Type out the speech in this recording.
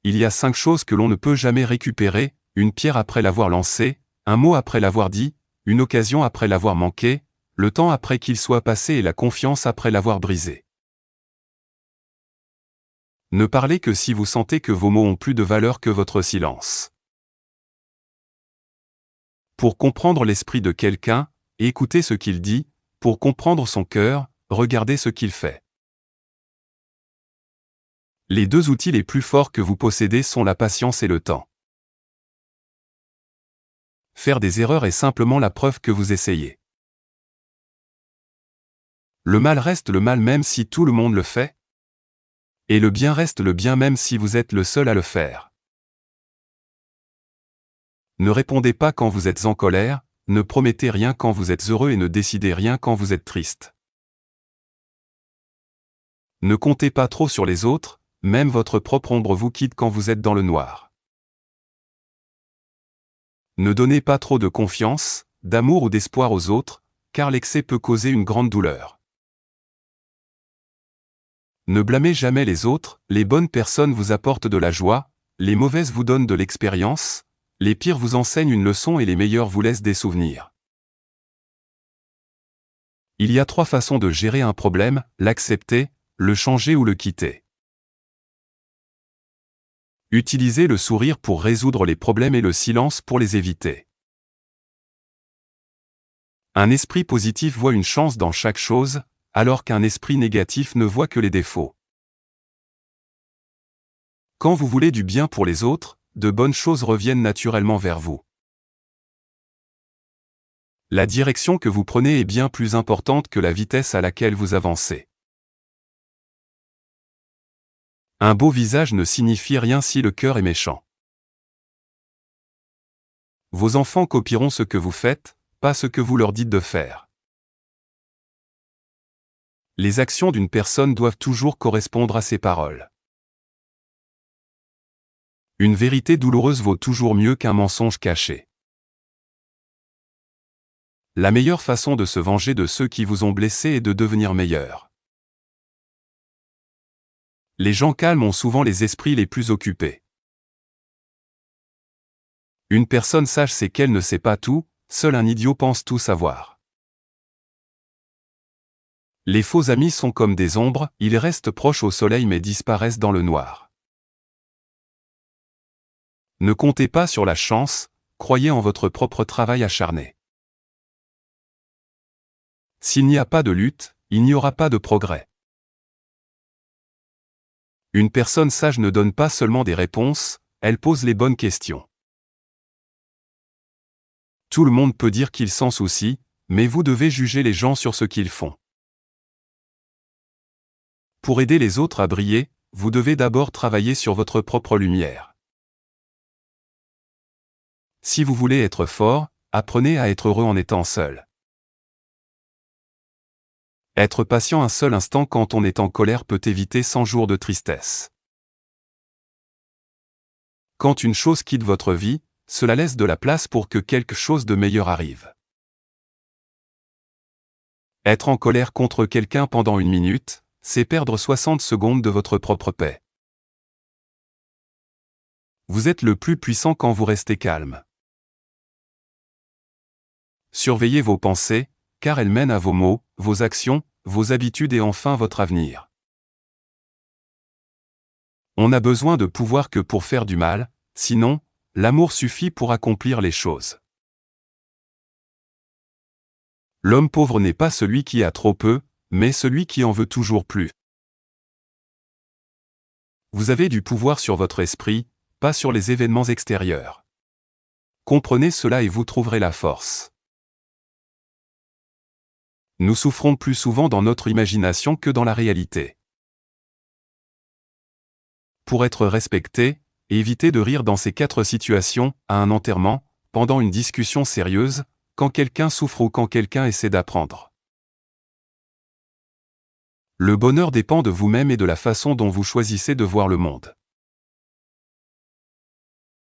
il y a 5 choses que l'on ne peut jamais récupérer, une pierre après l'avoir lancée, un mot après l'avoir dit, une occasion après l'avoir manqué, le temps après qu'il soit passé et la confiance après l'avoir brisée. Ne parlez que si vous sentez que vos mots ont plus de valeur que votre silence. Pour comprendre l'esprit de quelqu'un, écoutez ce qu'il dit, pour comprendre son cœur, regardez ce qu'il fait. Les 2 outils les plus forts que vous possédez sont la patience et le temps. Faire des erreurs est simplement la preuve que vous essayez. Le mal reste le mal même si tout le monde le fait. Et le bien reste le bien même si vous êtes le seul à le faire. Ne répondez pas quand vous êtes en colère, ne promettez rien quand vous êtes heureux et ne décidez rien quand vous êtes triste. Ne comptez pas trop sur les autres, même votre propre ombre vous quitte quand vous êtes dans le noir. Ne donnez pas trop de confiance, d'amour ou d'espoir aux autres, car l'excès peut causer une grande douleur. Ne blâmez jamais les autres, les bonnes personnes vous apportent de la joie, les mauvaises vous donnent de l'expérience, les pires vous enseignent une leçon et les meilleurs vous laissent des souvenirs. Il y a 3 façons de gérer un problème, l'accepter, le changer ou le quitter. Utilisez le sourire pour résoudre les problèmes et le silence pour les éviter. Un esprit positif voit une chance dans chaque chose, alors qu'un esprit négatif ne voit que les défauts. Quand vous voulez du bien pour les autres, de bonnes choses reviennent naturellement vers vous. La direction que vous prenez est bien plus importante que la vitesse à laquelle vous avancez. Un beau visage ne signifie rien si le cœur est méchant. Vos enfants copieront ce que vous faites, pas ce que vous leur dites de faire. Les actions d'une personne doivent toujours correspondre à ses paroles. Une vérité douloureuse vaut toujours mieux qu'un mensonge caché. La meilleure façon de se venger de ceux qui vous ont blessé est de devenir meilleur. Les gens calmes ont souvent les esprits les plus occupés. Une personne sage sait qu'elle ne sait pas tout, seul un idiot pense tout savoir. Les faux amis sont comme des ombres, ils restent proches au soleil mais disparaissent dans le noir. Ne comptez pas sur la chance, croyez en votre propre travail acharné. S'il n'y a pas de lutte, il n'y aura pas de progrès. Une personne sage ne donne pas seulement des réponses, elle pose les bonnes questions. Tout le monde peut dire qu'il s'en soucie, mais vous devez juger les gens sur ce qu'ils font. Pour aider les autres à briller, vous devez d'abord travailler sur votre propre lumière. Si vous voulez être fort, apprenez à être heureux en étant seul. Être patient un seul instant quand on est en colère peut éviter 100 jours de tristesse. Quand une chose quitte votre vie, cela laisse de la place pour que quelque chose de meilleur arrive. Être en colère contre quelqu'un pendant 1 minute, c'est perdre 60 secondes de votre propre paix. Vous êtes le plus puissant quand vous restez calme. Surveillez vos pensées, car elles mènent à vos mots, vos actions, vos habitudes et enfin votre avenir. On n'a besoin de pouvoir que pour faire du mal, sinon, l'amour suffit pour accomplir les choses. L'homme pauvre n'est pas celui qui a trop peu, mais celui qui en veut toujours plus. Vous avez du pouvoir sur votre esprit, pas sur les événements extérieurs. Comprenez cela et vous trouverez la force. Nous souffrons plus souvent dans notre imagination que dans la réalité. Pour être respecté, évitez de rire dans ces 4 situations, à un enterrement, pendant une discussion sérieuse, quand quelqu'un souffre ou quand quelqu'un essaie d'apprendre. Le bonheur dépend de vous-même et de la façon dont vous choisissez de voir le monde.